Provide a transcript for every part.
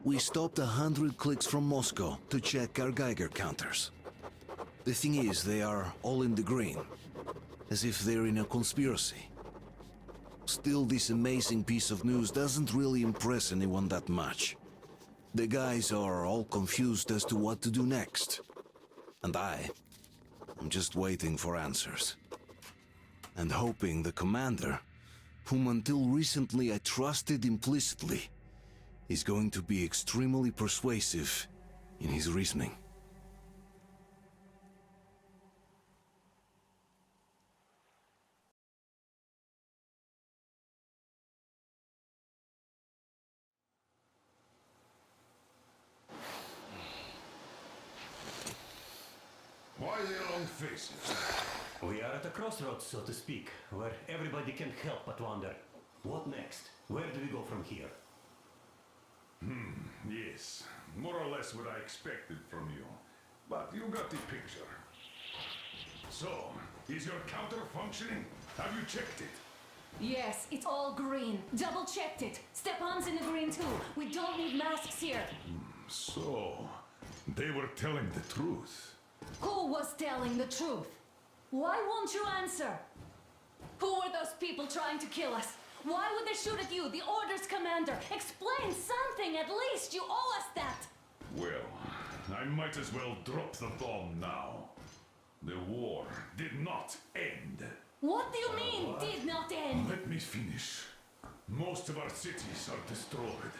We stopped 100 clicks from Moscow to check our Geiger counters. The thing is, they are all in the green, as if they're in a conspiracy. Still, this amazing piece of news doesn't really impress anyone that much. The guys are all confused as to what to do next. And I'm just waiting for answers. And hoping the commander, whom until recently I trusted implicitly, is going to be extremely persuasive in his reasoning. Why the long faces? We are at a crossroads, so to speak, where everybody can't help but wonder, what next? Where do we go from here? Yes, more or less what I expected from you. But you got the picture. So, is your counter functioning? Have you checked it? Yes, it's all green. Double checked it. Stepan's in the green too. We don't need masks here. So, they were telling the truth. Who was telling the truth? Why won't you answer? Who were those people trying to kill us? Why would they shoot at you, the Order's commander? Explain something, at least! You owe us that! Well, I might as well drop the bomb now. The war did not end. What do you mean, did not end? Let me finish. Most of our cities are destroyed.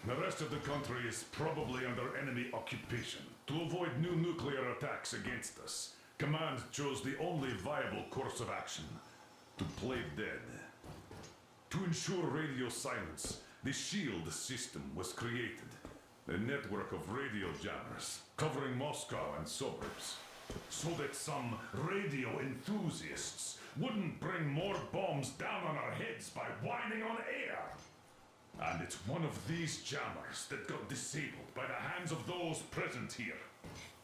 The rest of the country is probably under enemy occupation. To avoid new nuclear attacks against us, Command chose the only viable course of action: to play dead. To ensure radio silence, the SHIELD system was created. A network of radio jammers covering Moscow and suburbs. So that some radio enthusiasts wouldn't bring more bombs down on our heads by whining on air. And it's one of these jammers that got disabled by the hands of those present here.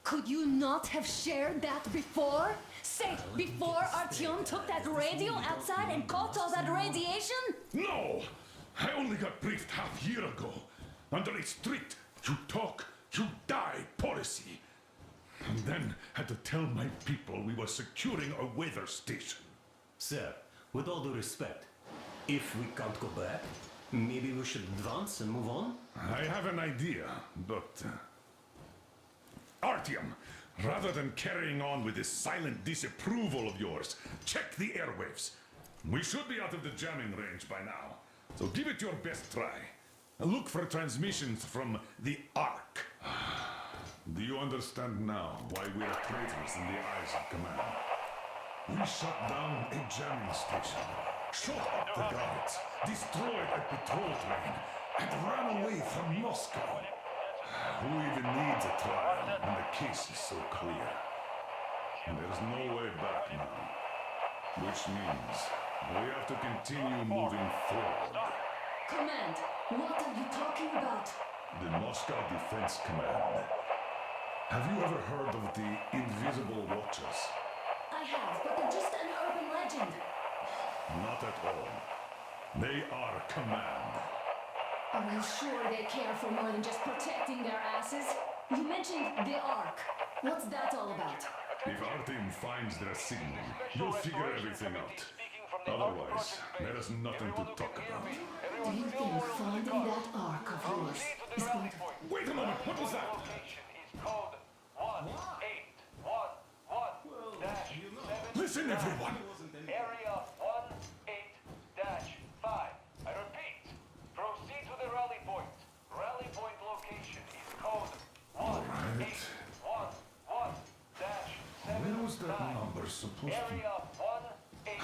Could you not have shared that before? Say, before Artyom took that radio outside and caught all that radiation? No! I only got briefed half year ago, under a strict you talk, you die policy. And then had to tell my people we were securing a weather station. Sir, with all due respect, if we can't go back, maybe we should advance and move on? I have an idea, but... Artyom, rather than carrying on with this silent disapproval of yours, check the airwaves. We should be out of the jamming range by now, so give it your best try. Look for transmissions from the Ark. Do you understand now why we are traitors in the eyes of Command? We shut down a jamming station, shot up the guards, destroyed a patrol train, and ran away from Moscow. Who even needs a trial when the case is so clear? And there's no way back now. Which means we have to continue moving forward. Command, what are you talking about? The Moscow Defense Command. Have you ever heard of the Invisible Watchers? I have, but they're just an urban legend. Not at all. They are Command. Are you sure they care for more than just protecting their asses? You mentioned the Ark. What's that all about? If Artyom finds their signal, you'll figure everything out. Otherwise, there is nothing to talk about. Do you think finding that Ark of yours is going to... Wait a moment, what was that? Listen, everyone! Area 18-5. I repeat, proceed to the rally point. Rally point location is code 1811-7. Where was that number supposed to... Area 18-5.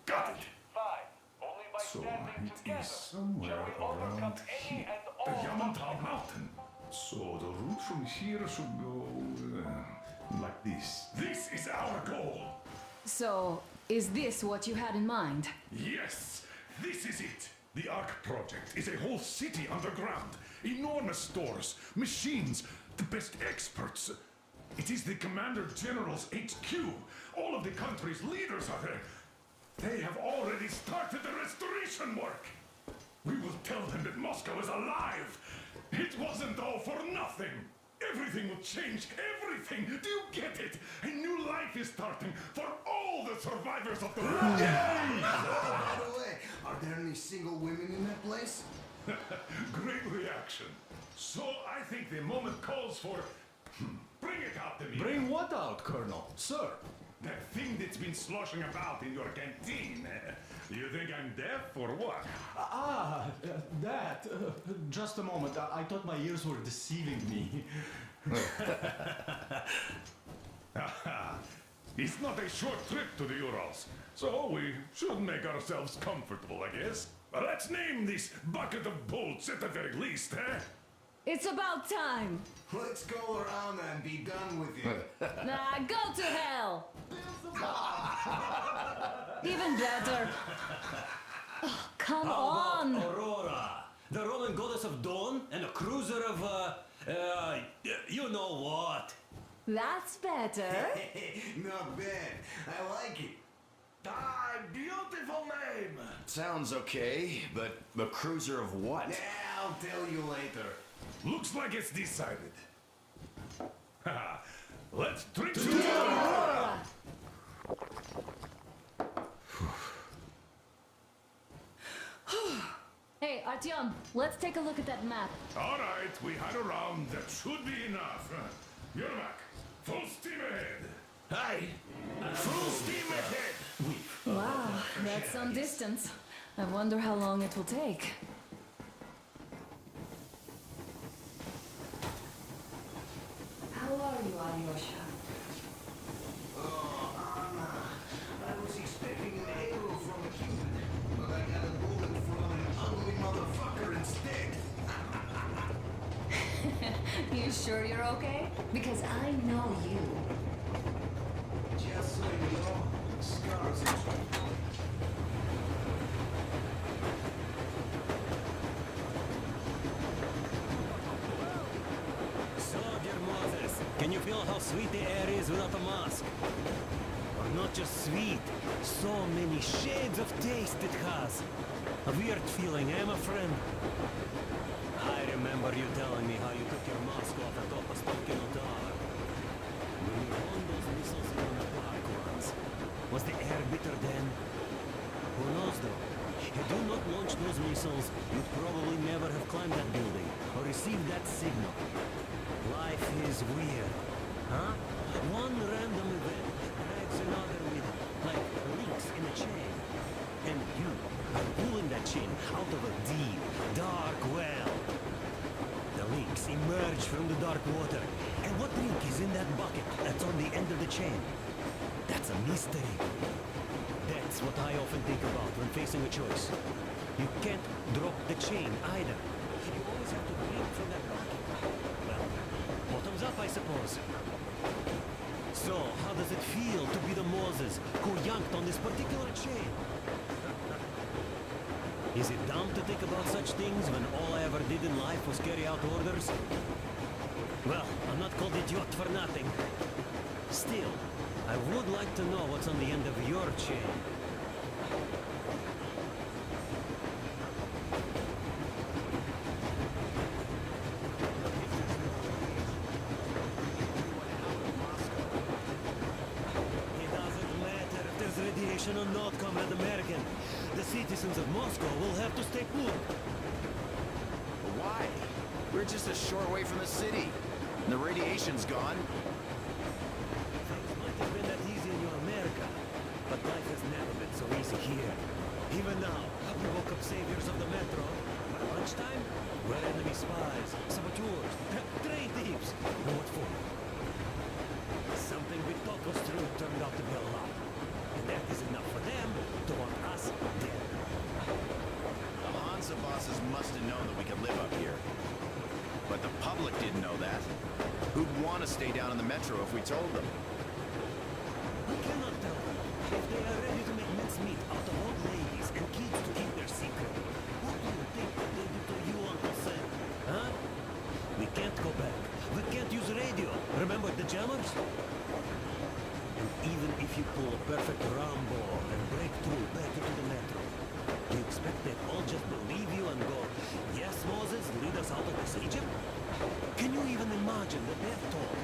Got it! Only by So standing it together is somewhere shall we overcome around any here. and The all Yamantau Mountain. So the route from here should go like this. This is our goal. So, is this what you had in mind? Yes, this is it. The Ark project is a whole city underground. Enormous stores, machines, the best experts. It is the Commander General's HQ. All of the country's leaders are there. They have already started the restoration work. We will tell them that Moscow is alive It wasn't all for nothing. Everything will change. Everything. Do you get it? A new life is starting for all the survivors of the By the way, are there any single women in that place? Great reaction. So I think the moment calls for... Bring it out to me. Bring what out, Colonel? Sir? That thing that's been sloshing about in your canteen. You think I'm deaf or what? That. Just a moment. I thought my ears were deceiving me. It's not a short trip to the Urals, so we should make ourselves comfortable, I guess. Let's name this bucket of bolts at the very least, eh? It's about time. Let's go around and be done with it. Nah, go to hell. Even better. Oh, come on. Aurora, the Roman goddess of dawn and a cruiser of, you know what? That's better. Not bad. I like it. Ah, beautiful name. Sounds okay, but a cruiser of what? Yeah, I'll tell you later. Looks like it's decided. Let's drink to Aurora. Hey, Artyom, let's take a look at that map. All right, we had a round. That should be enough. You're back. Full steam ahead. Aye. Full steam ahead. Wow, that's some distance. I wonder how long it will take. How are you, Alyosha? Oh, Anna. I was expecting an arrow from a Cuban, but I got a bullet from an ugly motherfucker instead. You sure you're okay? Because I know you. Just so you know, scars is... So, dear Moses, can you feel how sweet the air is without a mask? Or not just sweet, so many shades of taste it has. A weird feeling, eh, my friend? I remember you telling me how you took your mask off atop a smoking altar. When you won those missiles on the dark ones, was the air bitter then? Who knows though? Had you not launched those missiles, you'd probably never have climbed that building or received that signal. Life is weird, huh? One random event drags another with it, like links in a chain. And you are pulling that chain out of a deep, dark well. The links emerge from the dark water. And what link is in that bucket that's on the end of the chain? That's a mystery. That's what I often think about when facing a choice. You can't drop the chain either. You always have to drink from that bucket. Well, bottoms up, I suppose. So, how does it feel to be the Moses who yanked on this particular chain? Is it dumb to think about such things when all I ever did in life was carry out orders? Well, I'm not called idiot for nothing. Still, I would like to know what's on the end of your chain. It doesn't matter if there's radiation or not, Comrade American. The citizens of Moscow will have to stay put. Why? We're just a short way from the city. And the radiation's gone. Things might have been that easy in your America, but life has never been so easy here. Even now, we woke up saviors of the metro. By lunchtime, we're enemy spies, saboteurs, train thieves. And what for? Something we thought was true turned out to be a lie. And that is enough for them to want us dead. The Hansa bosses must have known that we could live up here. But the public didn't know that. Who'd want to stay down in the metro if we told them? We cannot tell them. If they are ready to make mincemeat out of old ladies and kids to keep their secret, what do you think that they do to you, Uncle Sam? Huh? We can't go back. We can't use radio. Remember the jammers? And even if you pull a perfect Rambo and break through back into the metro, do you expect they'd all just believe you and go, yes, Moses, lead lead us out of this Egypt? Can you even imagine the death toll?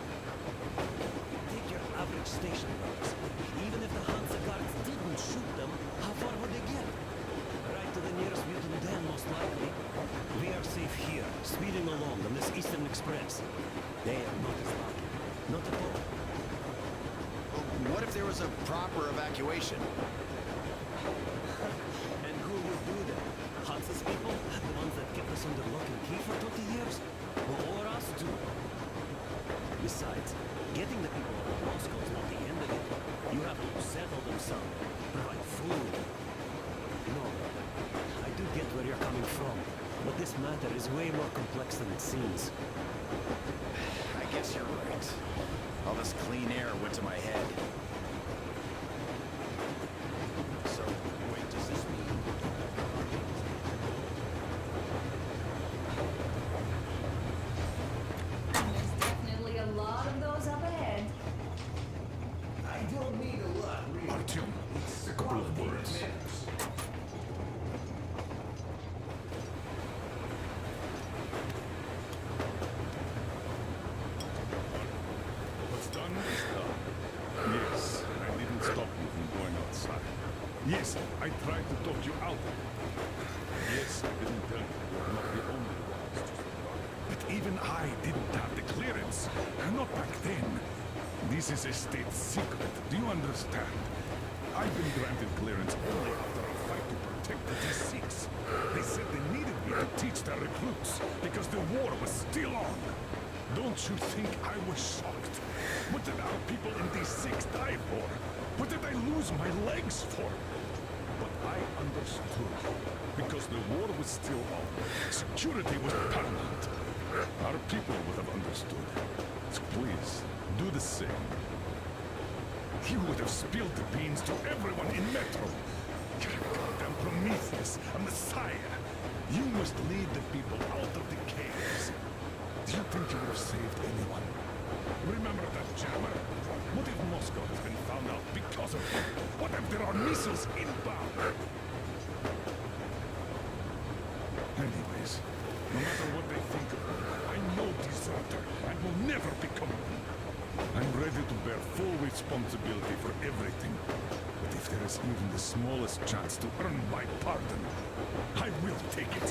Take your average station guards. Even if the Hansa guards didn't shoot them, how far would they get? Right to the nearest mutant den, most likely. We are safe here, speeding along on this Eastern Express. They are not as lucky. Not at all. What if there was a proper evacuation? And who would do that? Hansa's people? The ones that kept us under lock and key for 20 years? Or us too? Besides, getting the people out of Moscow is not the end of it. You have to settle them some, provide food. No, I do get where you're coming from, but this matter is way more complex than it seems. I guess you're right. All this clean air went to my head. So, wait, does this mean... There's definitely a lot of those up ahead. I don't need a lot, really. Artyom, It's a couple of quality words. that matters. What's done is done. Yes, I didn't stop you from going outside. Yes, I tried to talk you out of it. Yes, I didn't tell you you're not the only ones to survive. But even I didn't have the clearance. Not back then. This is a state secret. Do you understand? I've been granted clearance only after a fight to protect the D6. They said they needed me to teach their recruits because the war was still on. Don't you think I was shocked? What did our people in D6 die for? What did I lose my legs for? But I understood. Because the war was still on. Security was paramount. Our people would have understood. So please, do the same. You would have spilled the beans to everyone in Metro. You're a goddamn Prometheus, a messiah. You must lead the people out of the caves. Do you think you would have saved anyone? Remember that jammer? What if Moscow has been found out because of him? What if there are missiles inbound? Anyways, no matter what they think of me, I'm no deserter and will never become one. I'm ready to bear full responsibility for everything. But if there is even the smallest chance to earn my pardon, I will take it.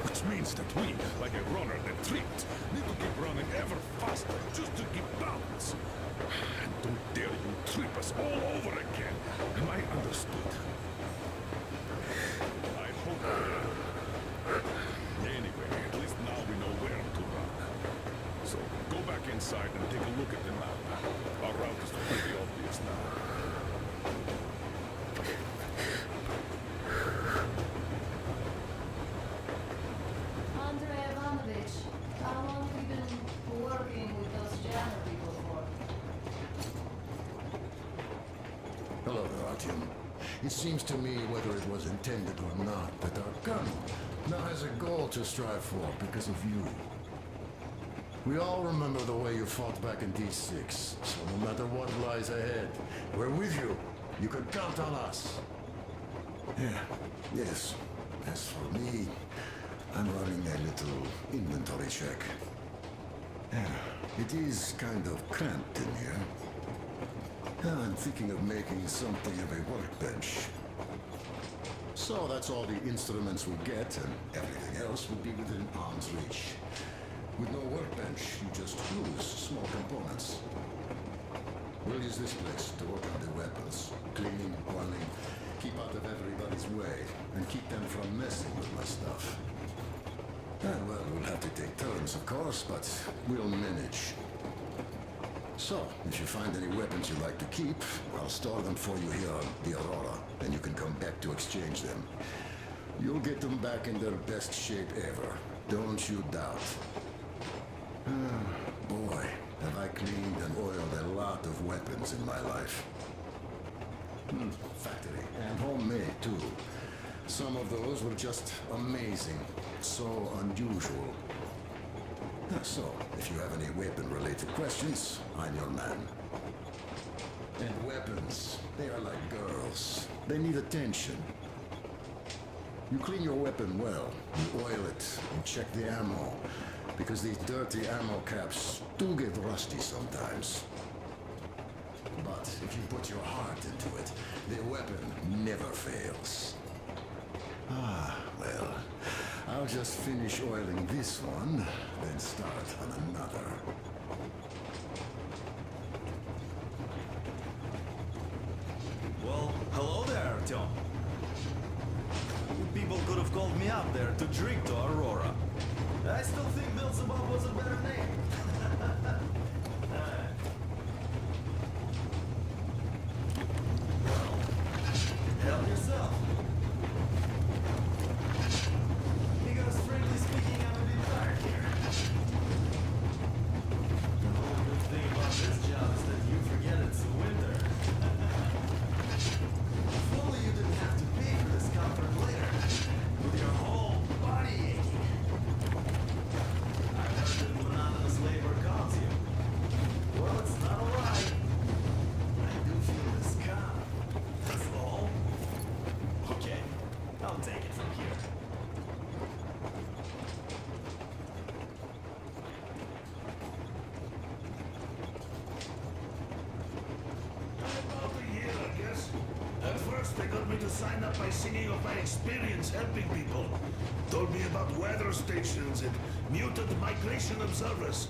Which means that we, like a runner that tripped, need to keep running ever faster just to keep balance. And don't dare you trip us all over again. Am I understood? I hope. Anyway, at least now we know where to run. So go back inside and take a look at the map. Our route is pretty obvious now. Andrei Ivanovich, how long have you been working with those jammer people for? Hello there, Artyom. It seems to me, whether it was intended or not, that our gun now has a goal to strive for because of you. We all remember the way you fought back in D6, so no matter what lies ahead, we're with you. You can count on us. Yeah, yes. As for me, I'm running a little inventory check. Yeah, it is kind of cramped in here. I'm thinking of making something of a workbench. So that's all the instruments we get, and everything else will be within arm's reach. With no workbench, you just use small components. We'll use this place to work on the weapons. Cleaning, oiling, keep out of everybody's way, and keep them from messing with my stuff. Well, we'll have to take turns, of course, but we'll manage. So, if you find any weapons you'd like to keep, I'll store them for you here on the Aurora, and you can come back to exchange them. You'll get them back in their best shape ever. Don't you doubt. Boy, have I cleaned and oiled a lot of weapons in my life. Factory, and homemade too. Some of those were just amazing. So unusual. So, if you have any weapon-related questions, I'm your man. And weapons, they are like girls. They need attention. You clean your weapon well. You oil it. You check the ammo. Because these dirty ammo caps do get rusty sometimes. But if you put your heart into it, the weapon never fails. Ah, well, I'll just finish oiling this one, then start on another. Well, hello there, Tom. You people could have called me up there to drink to Aurora. I still think Beelzebub was a better name. Well, help yourself. Because frankly speaking, I'm a bit tired here. The whole good thing about this job is that you forget it's winter. If only you didn't have to pay for this comfort later, with your whole body aching. I heard that monotonous labor calms you. Well, it's not a lie. I do feel this calm. That's all. Okay, I'll take it from here. About a year, I guess. At first, they got me to sign up by singing of my experience helping people. Told me about weather stations and mutant migration observers.